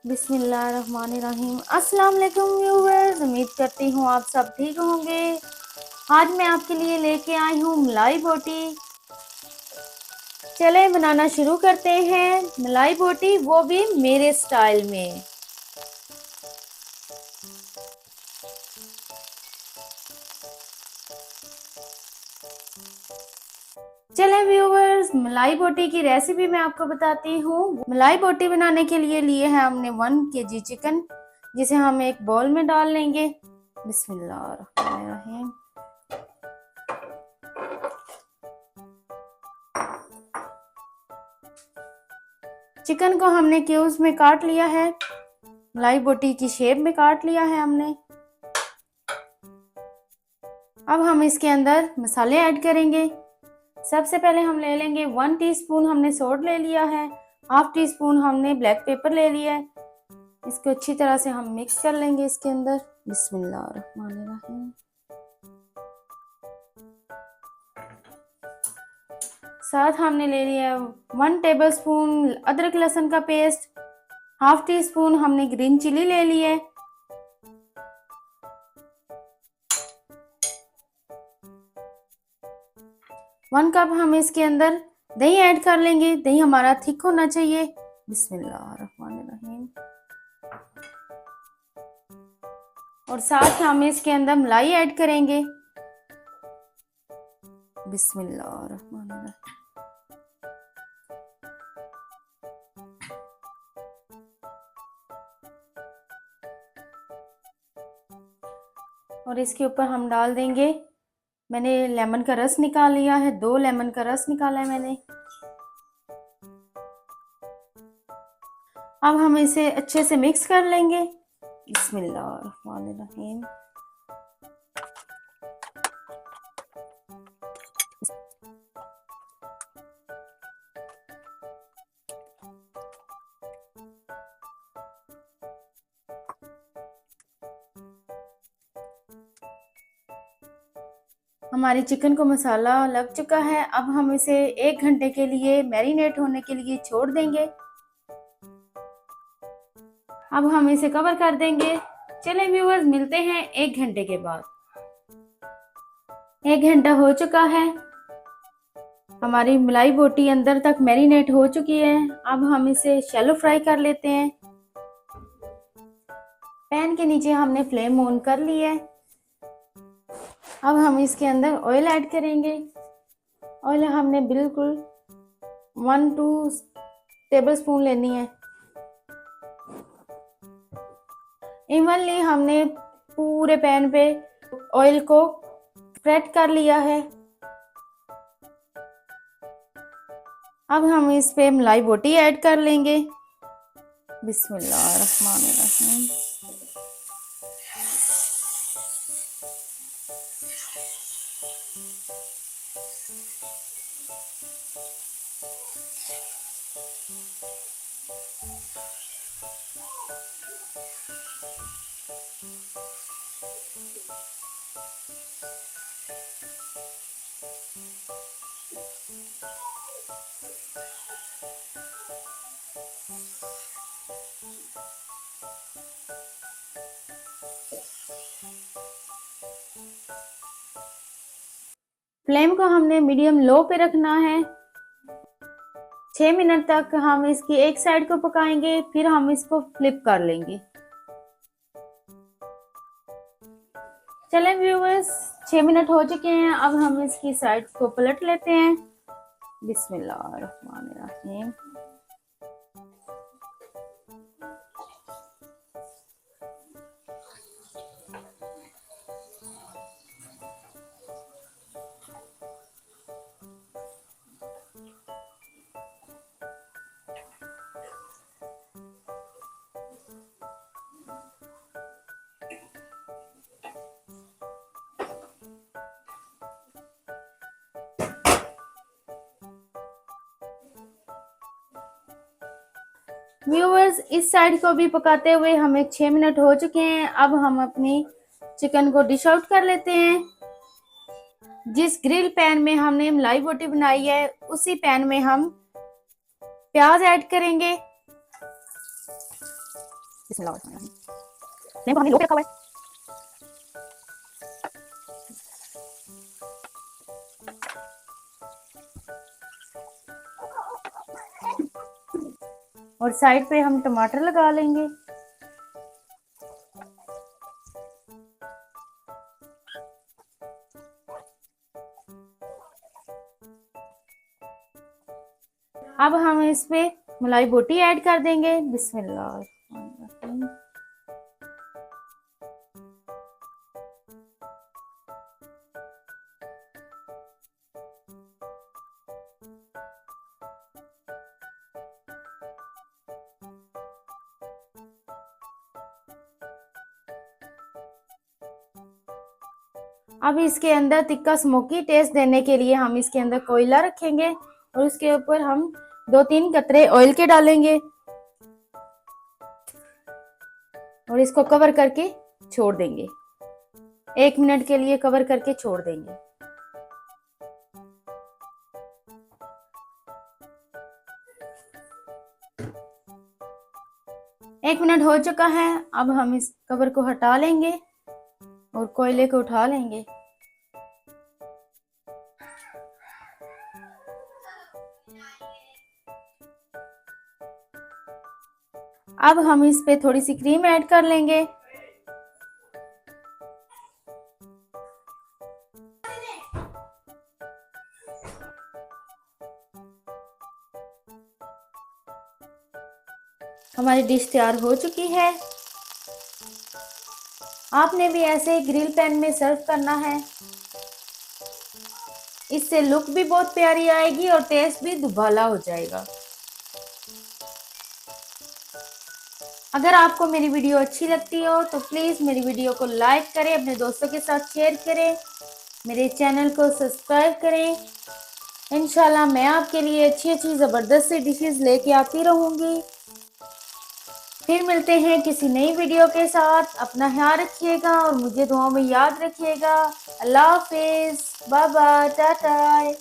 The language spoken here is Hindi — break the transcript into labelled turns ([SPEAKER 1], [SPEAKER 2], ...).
[SPEAKER 1] बिस्मिल्लाहिर्रहमानिर्रहीम। अस्सलाम वालेकुम व्यूअर्स, उम्मीद करती हूँ आप सब ठीक होंगे। आज मैं आपके लिए लेके आई हूँ मलाई बोटी। चलें बनाना शुरू करते हैं मलाई बोटी, वो भी मेरे स्टाइल में। चलें व्यूअर्स, मलाई बोटी की रेसिपी मैं आपको बताती हूँ। मलाई बोटी बनाने के लिए है हमने 1 kg चिकन, जिसे हम एक बाउल में डाल लेंगे। बिस्मिल्लाहिर्रहमानिर्रहीम। चिकन को हमने क्यूब्स में काट लिया है, मलाई बोटी की शेप में काट लिया है हमने। अब हम इसके अंदर मसाले ऐड करेंगे। सबसे पहले हम ले लेंगे 1 टीस्पून हमने सोल्ट ले लिया है, हाफ टी स्पून हमने ब्लैक पेपर ले लिया है। इसको अच्छी तरह से हम मिक्स कर लेंगे इसके अंदर। बिस्मिल्लाहिर्रहमानिर्रहीम। साथ हमने ले लिया 1 टेबलस्पून अदरक लहसुन का पेस्ट, हाफ टी स्पून हमने ग्रीन चिली ले ली है। वन कप हम इसके अंदर दही ऐड कर लेंगे। दही हमारा थिक होना चाहिए। बिस्मिल्लाहिर्रहमानिर्रहीम। और साथ हम इसके अंदर मलाई ऐड करेंगे। बिस्मिल्लाहिर्रहमानिर्रहीम। और इसके ऊपर हम डाल देंगे, मैंने लेमन का रस निकाल लिया है, 2 लेमन का रस निकाला है मैंने। अब हम इसे अच्छे से मिक्स कर लेंगे। बिस्मिल्लाहिर्रहमानिर्रहीम। हमारी चिकन को मसाला लग चुका है। अब हम इसे 1 घंटे के लिए मैरिनेट होने के लिए छोड़ देंगे। अब हम इसे कवर कर देंगे। चलें व्यूअर्स, मिलते हैं 1 घंटे के बाद। 1 घंटा हो चुका है, हमारी मलाई बोटी अंदर तक मैरिनेट हो चुकी है। अब हम इसे शैलो फ्राई कर लेते हैं। पैन के नीचे हमने फ्लेम ऑन कर ली है। अब हम इसके अंदर ऑयल ऐड करेंगे। ऑयल हमने बिल्कुल 1-2 टेबलस्पून लेनी है। इवनली हमने पूरे पैन पे ऑयल को स्प्रेड कर लिया है। अब हम इस पे मलाई बोटी ऐड कर लेंगे। बिस्मिल्लाहिर्रहमानिर्रहीम। फ्लेम को हमने मीडियम लो पे रखना है। 6 मिनट तक हम इसकी एक साइड को पकाएंगे, फिर हम इसको फ्लिप कर लेंगे। चलें व्यूअर्स, 6 मिनट हो चुके हैं। अब हम इसकी साइड को पलट लेते हैं। बिस्मिल्लाहिर्रहमानिर्रहीम। व्यूअर्स, इस साइड को भी पकाते हुए हमें 6 मिनट हो चुके हैं। अब हम अपनी चिकन को डिश आउट कर लेते हैं। जिस ग्रिल पैन में हमने मलाई बोटी बनाई है, उसी पैन में हम प्याज ऐड करेंगे। बिस्मिल्लाह। फ्लेम को हमने लो पे रखा हुआ है। और साइड पे हम टमाटर लगा लेंगे। अब हम इस पे मलाई बोटी ऐड कर देंगे। बिस्मिल्लाह। अब इसके अंदर तिक्का स्मोकी टेस्ट देने के लिए हम इसके अंदर कोयला रखेंगे और उसके ऊपर हम 2-3 कतरे ऑयल के डालेंगे और इसको कवर करके छोड़ देंगे। 1 मिनट के लिए कवर करके छोड़ देंगे। एक मिनट हो चुका है। अब हम इस कवर को हटा लेंगे और कोयले को उठा लेंगे। अब हम इस पे थोड़ी सी क्रीम ऐड कर लेंगे। हमारी डिश तैयार हो चुकी है। आपने भी ऐसे ग्रिल पैन में सर्व करना है। इससे लुक भी बहुत प्यारी आएगी और टेस्ट भी दुबाला हो जाएगा। अगर आपको मेरी वीडियो अच्छी लगती हो तो प्लीज़ मेरी वीडियो को लाइक करें, अपने दोस्तों के साथ शेयर करें, मेरे चैनल को सब्सक्राइब करें। इंशाल्लाह मैं आपके लिए अच्छी अच्छी ज़बरदस्त सी डिशेस लेके आती रहूँगी। फिर मिलते हैं किसी नई वीडियो के साथ। अपना ख्याल रखिएगा और मुझे दुआ में याद रखिएगा। अल्लाह हाफिज़, बाय बाय, टाटा।